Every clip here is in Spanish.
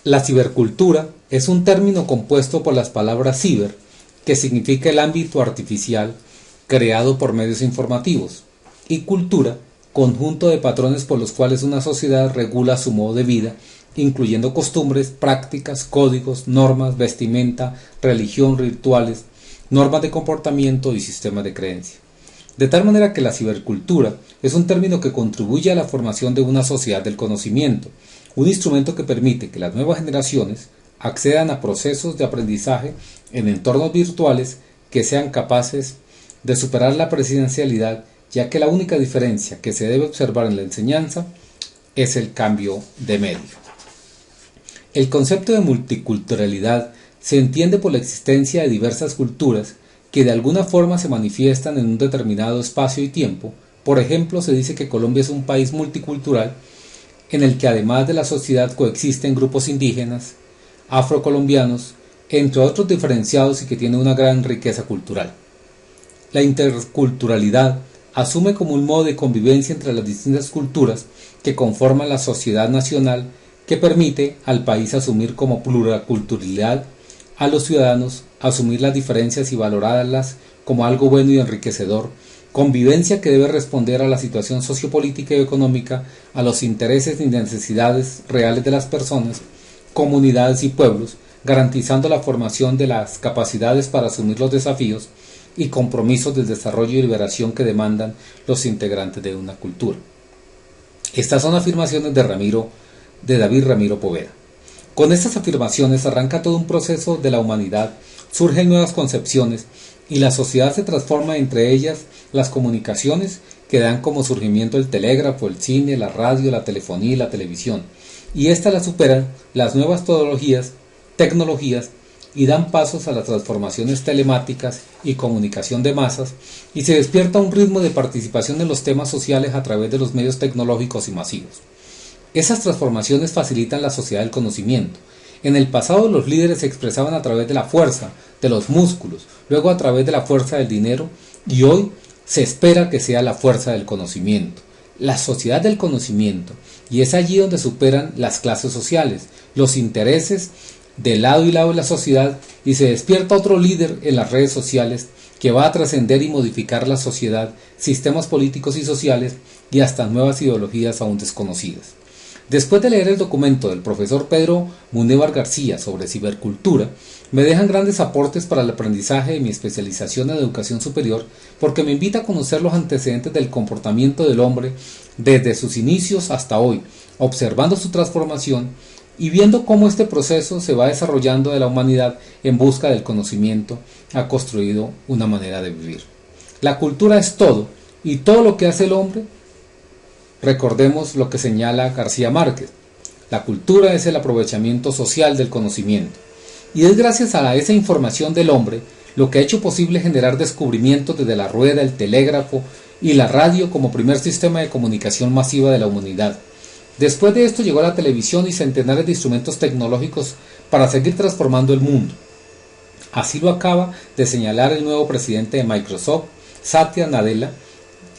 La cibercultura es un término compuesto por las palabras ciber, que significa el ámbito artificial creado por medios informativos, y cultura, conjunto de patrones por los cuales una sociedad regula su modo de vida, incluyendo costumbres, prácticas, códigos, normas, vestimenta, religión, rituales, normas de comportamiento y sistemas de creencia. De tal manera que la cibercultura es un término que contribuye a la formación de una sociedad del conocimiento, un instrumento que permite que las nuevas generaciones accedan a procesos de aprendizaje en entornos virtuales que sean capaces de superar la presencialidad, ya que la única diferencia que se debe observar en la enseñanza es el cambio de medio. El concepto de multiculturalidad se entiende por la existencia de diversas culturas que de alguna forma se manifiestan en un determinado espacio y tiempo. Por ejemplo, se dice que Colombia es un país multicultural en el que además de la sociedad coexisten grupos indígenas, afrocolombianos, entre otros diferenciados y que tiene una gran riqueza cultural. La interculturalidad asume como un modo de convivencia entre las distintas culturas que conforman la sociedad nacional, que permite al país asumir como pluriculturalidad, a los ciudadanos asumir las diferencias y valorarlas como algo bueno y enriquecedor, convivencia que debe responder a la situación sociopolítica y económica, a los intereses y necesidades reales de las personas, comunidades y pueblos, garantizando la formación de las capacidades para asumir los desafíos y compromisos del desarrollo y liberación que demandan los integrantes de una cultura. Estas son afirmaciones de David Ramiro Poveda. Con estas afirmaciones arranca todo un proceso de la humanidad, surgen nuevas concepciones y la sociedad se transforma, entre ellas las comunicaciones que dan como surgimiento el telégrafo, el cine, la radio, la telefonía y la televisión, y éstas las superan las nuevas tecnologías y dan pasos a las transformaciones telemáticas y comunicación de masas, y se despierta un ritmo de participación en los temas sociales a través de los medios tecnológicos y masivos. Esas transformaciones facilitan la sociedad del conocimiento. En el pasado los líderes se expresaban a través de la fuerza, de los músculos, luego a través de la fuerza del dinero, y hoy se espera que sea la fuerza del conocimiento, la sociedad del conocimiento, y es allí donde superan las clases sociales, los intereses de lado y lado de la sociedad, y se despierta otro líder en las redes sociales que va a trascender y modificar la sociedad, sistemas políticos y sociales y hasta nuevas ideologías aún desconocidas. Después de leer el documento del profesor Pedro Munévar García sobre cibercultura, me dejan grandes aportes para el aprendizaje de mi especialización en educación superior, porque me invita a conocer los antecedentes del comportamiento del hombre desde sus inicios hasta hoy, observando su transformación y viendo cómo este proceso se va desarrollando de la humanidad en busca del conocimiento ha construido una manera de vivir. La cultura es todo, y todo lo que hace el hombre. Recordemos lo que señala García Márquez: la cultura es el aprovechamiento social del conocimiento, y es gracias a esa información del hombre lo que ha hecho posible generar descubrimientos desde la rueda, el telégrafo y la radio como primer sistema de comunicación masiva de la humanidad. Después de esto llegó la televisión y centenares de instrumentos tecnológicos para seguir transformando el mundo. Así lo acaba de señalar el nuevo presidente de Microsoft, Satya Nadella,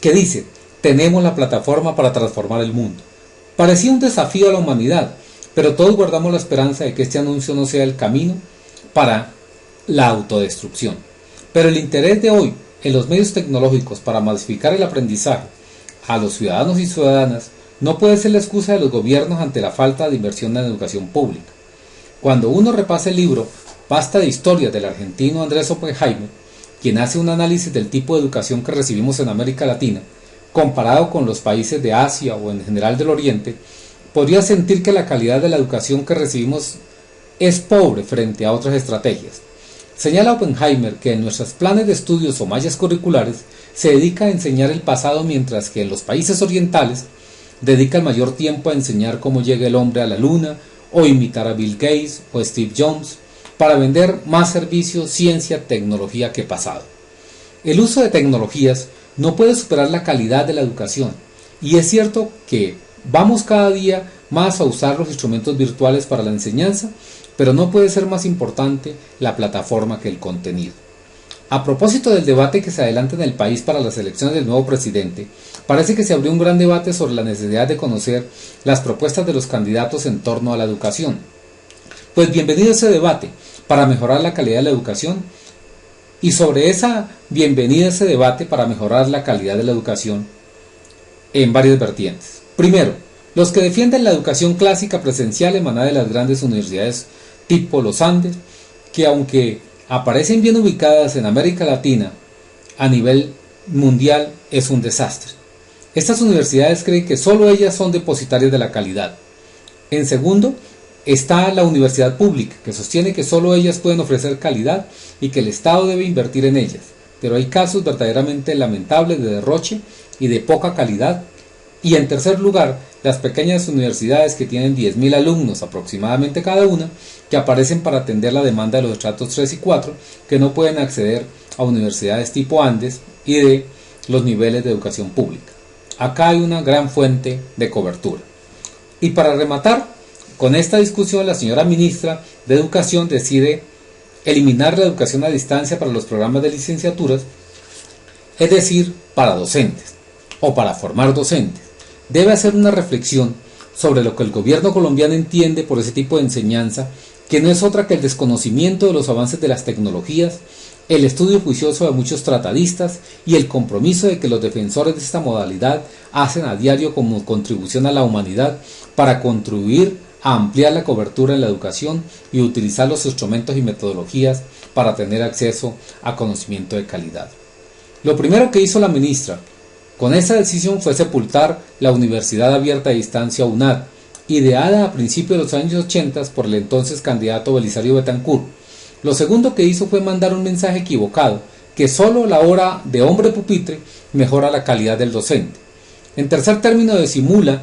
que dice: tenemos la plataforma para transformar el mundo. Parecía un desafío a la humanidad, pero todos guardamos la esperanza de que este anuncio no sea el camino para la autodestrucción. Pero el interés de hoy en los medios tecnológicos para masificar el aprendizaje a los ciudadanos y ciudadanas no puede ser la excusa de los gobiernos ante la falta de inversión en educación pública. Cuando uno repasa el libro Basta de historia del argentino Andrés Oppenheimer, quien hace un análisis del tipo de educación que recibimos en América Latina, comparado con los países de Asia o en general del Oriente, podría sentir que la calidad de la educación que recibimos es pobre frente a otras estrategias. Señala Oppenheimer que en nuestros planes de estudios o mallas curriculares se dedica a enseñar el pasado, mientras que en los países orientales dedica el mayor tiempo a enseñar cómo llega el hombre a la luna, o imitar a Bill Gates o Steve Jobs, para vender más servicios, ciencia, tecnología que pasado. El uso de tecnologías no puede superar la calidad de la educación, y es cierto que vamos cada día más a usar los instrumentos virtuales para la enseñanza, pero no puede ser más importante la plataforma que el contenido. A propósito del debate que se adelanta en el país para las elecciones del nuevo presidente, parece que se abrió un gran debate sobre la necesidad de conocer las propuestas de los candidatos en torno a la educación. Pues bienvenido a ese debate para mejorar la calidad de la educación. Y sobre esa bienvenida a ese debate para mejorar la calidad de la educación en varias vertientes. Primero, los que defienden la educación clásica presencial emanada de las grandes universidades tipo los Andes, que aunque aparecen bien ubicadas en América Latina, a nivel mundial es un desastre. Estas universidades creen que solo ellas son depositarias de la calidad. En segundo, está la universidad pública, que sostiene que solo ellas pueden ofrecer calidad y que el Estado debe invertir en ellas. Pero hay casos verdaderamente lamentables de derroche y de poca calidad. Y en tercer lugar, las pequeñas universidades que tienen 10.000 alumnos aproximadamente cada una, que aparecen para atender la demanda de los estratos 3 y 4, que no pueden acceder a universidades tipo Andes y de los niveles de educación pública. Acá hay una gran fuente de cobertura. Y para rematar, con esta discusión la señora ministra de Educación decide eliminar la educación a distancia para los programas de licenciaturas, es decir, para docentes o para formar docentes. Debe hacer una reflexión sobre lo que el gobierno colombiano entiende por ese tipo de enseñanza, que no es otra que el desconocimiento de los avances de las tecnologías, el estudio juicioso de muchos tratadistas y el compromiso de que los defensores de esta modalidad hacen a diario como contribución a la humanidad para contribuir a ampliar la cobertura en la educación y utilizar los instrumentos y metodologías para tener acceso a conocimiento de calidad. Lo primero que hizo la ministra con esa decisión fue sepultar la Universidad Abierta a Distancia UNAD, ideada a principios de los años 80 por el entonces candidato Belisario Betancur. Lo segundo que hizo fue mandar un mensaje equivocado, que solo la hora de hombre pupitre mejora la calidad del docente. En tercer término, disimula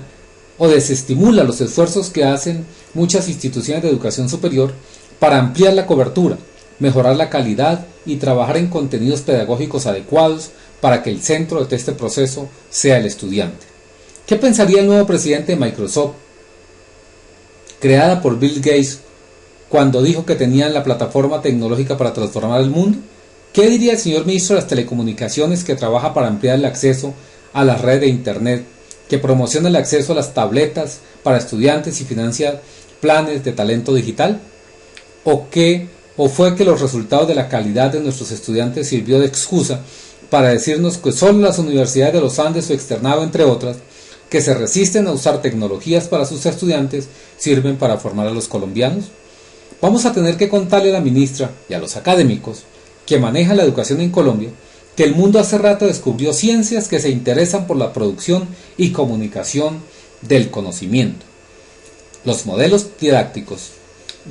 o desestimula los esfuerzos que hacen muchas instituciones de educación superior para ampliar la cobertura, mejorar la calidad y trabajar en contenidos pedagógicos adecuados para que el centro de este proceso sea el estudiante. ¿Qué pensaría el nuevo presidente de Microsoft, creada por Bill Gates, cuando dijo que tenían la plataforma tecnológica para transformar el mundo? ¿Qué diría el señor ministro de las Telecomunicaciones, que trabaja para ampliar el acceso a la red de Internet, que promociona el acceso a las tabletas para estudiantes y financia planes de talento digital? ¿O fue que los resultados de la calidad de nuestros estudiantes sirvió de excusa para decirnos que solo las universidades de los Andes o Externado, entre otras, que se resisten a usar tecnologías para sus estudiantes, sirven para formar a los colombianos? Vamos a tener que contarle a la ministra y a los académicos que manejan la educación en Colombia que el mundo hace rato descubrió ciencias que se interesan por la producción y comunicación del conocimiento. Los modelos didácticos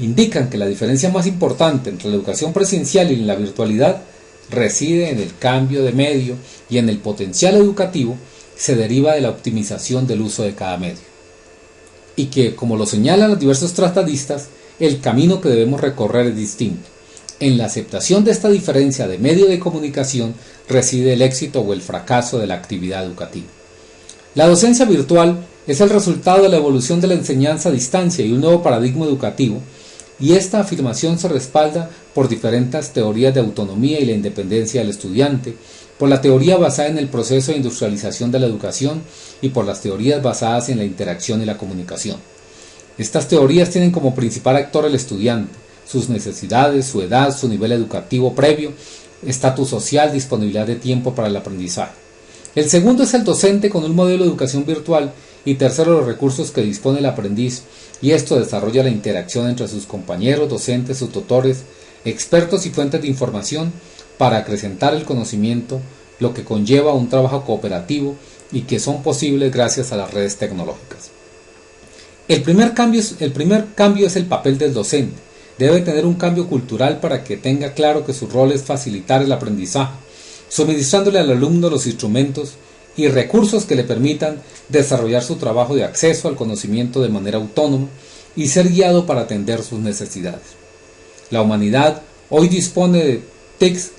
indican que la diferencia más importante entre la educación presencial y la virtualidad reside en el cambio de medio, y en el potencial educativo se deriva de la optimización del uso de cada medio. Y que, como lo señalan los diversos tratadistas, el camino que debemos recorrer es distinto. En la aceptación de esta diferencia de medio de comunicación reside el éxito o el fracaso de la actividad educativa. La docencia virtual es el resultado de la evolución de la enseñanza a distancia y un nuevo paradigma educativo, y esta afirmación se respalda por diferentes teorías de autonomía y la independencia del estudiante, por la teoría basada en el proceso de industrialización de la educación y por las teorías basadas en la interacción y la comunicación. Estas teorías tienen como principal actor el estudiante, sus necesidades, su edad, su nivel educativo previo, estatus social, disponibilidad de tiempo para el aprendizaje. El segundo es el docente con un modelo de educación virtual, y tercero los recursos que dispone el aprendiz, y esto desarrolla la interacción entre sus compañeros, docentes, sus tutores, expertos y fuentes de información para acrecentar el conocimiento, lo que conlleva un trabajo cooperativo y que son posibles gracias a las redes tecnológicas. El primer cambio es el papel del docente. Debe tener un cambio cultural para que tenga claro que su rol es facilitar el aprendizaje, suministrándole al alumno los instrumentos y recursos que le permitan desarrollar su trabajo de acceso al conocimiento de manera autónoma y ser guiado para atender sus necesidades. La humanidad hoy dispone de TICs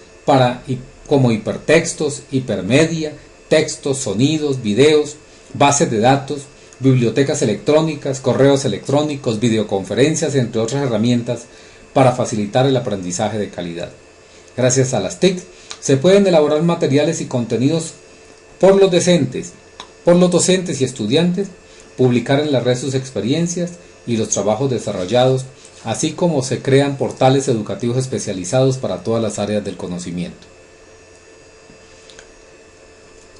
como hipertextos, hipermedia, textos, sonidos, videos, bases de datos, bibliotecas electrónicas, correos electrónicos, videoconferencias, entre otras herramientas para facilitar el aprendizaje de calidad. Gracias a las TIC se pueden elaborar materiales y contenidos por los docentes y estudiantes, publicar en la red sus experiencias y los trabajos desarrollados así como se crean portales educativos especializados para todas las áreas del conocimiento.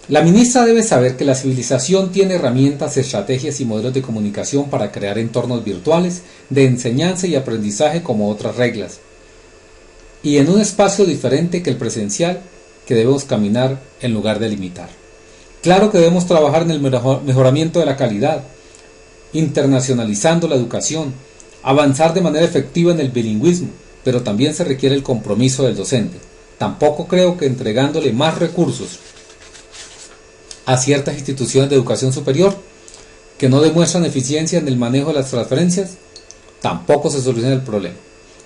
La ministra debe saber que la civilización tiene herramientas, estrategias y modelos de comunicación para crear entornos virtuales de enseñanza y aprendizaje como otras reglas, y en un espacio diferente que el presencial que debemos caminar en lugar de limitar. Claro que debemos trabajar en el mejoramiento de la calidad, internacionalizando la educación, avanzar de manera efectiva en el bilingüismo, pero también se requiere el compromiso del docente. Tampoco creo que entregándole más recursos a ciertas instituciones de educación superior que no demuestran eficiencia en el manejo de las transferencias, tampoco se soluciona el problema.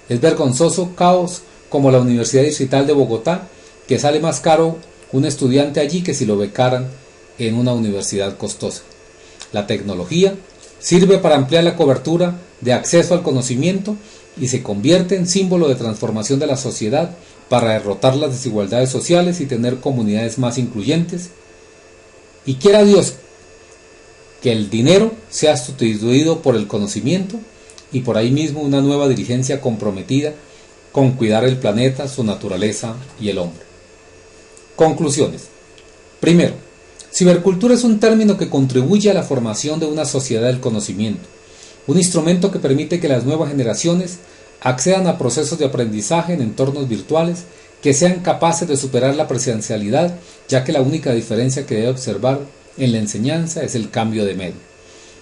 Es vergonzoso caos como la Universidad Distrital de Bogotá, que sale más caro un estudiante allí que si lo becaran en una universidad costosa. La tecnología sirve para ampliar la cobertura de acceso al conocimiento y se convierte en símbolo de transformación de la sociedad para derrotar las desigualdades sociales y tener comunidades más incluyentes. Y quiera Dios que el dinero sea sustituido por el conocimiento y por ahí mismo una nueva dirigencia comprometida con cuidar el planeta, su naturaleza y el hombre. Conclusiones. Primero, cibercultura es un término que contribuye a la formación de una sociedad del conocimiento, un instrumento que permite que las nuevas generaciones accedan a procesos de aprendizaje en entornos virtuales que sean capaces de superar la presencialidad, ya que la única diferencia que debe observar en la enseñanza es el cambio de medio.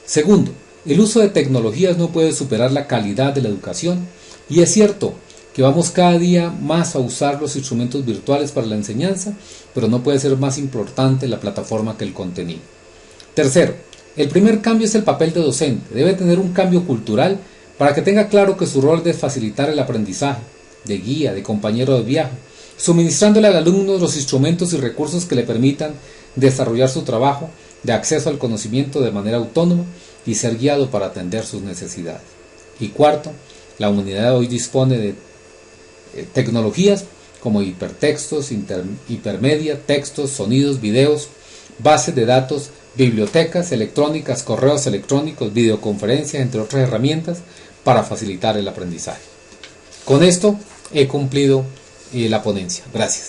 Segundo, el uso de tecnologías no puede superar la calidad de la educación, y es cierto que vamos cada día más a usar los instrumentos virtuales para la enseñanza, pero no puede ser más importante la plataforma que el contenido. Tercero, el primer cambio es el papel de docente. Debe tener un cambio cultural para que tenga claro que su rol es facilitar el aprendizaje, de guía, de compañero de viaje, suministrándole al alumno los instrumentos y recursos que le permitan desarrollar su trabajo de acceso al conocimiento de manera autónoma y ser guiado para atender sus necesidades. Y cuarto, la humanidad hoy dispone de tecnologías como hipertextos, hipermedia, textos, sonidos, videos, bases de datos, bibliotecas electrónicas, correos electrónicos, videoconferencias, entre otras herramientas para facilitar el aprendizaje. Con esto he cumplido la ponencia. Gracias.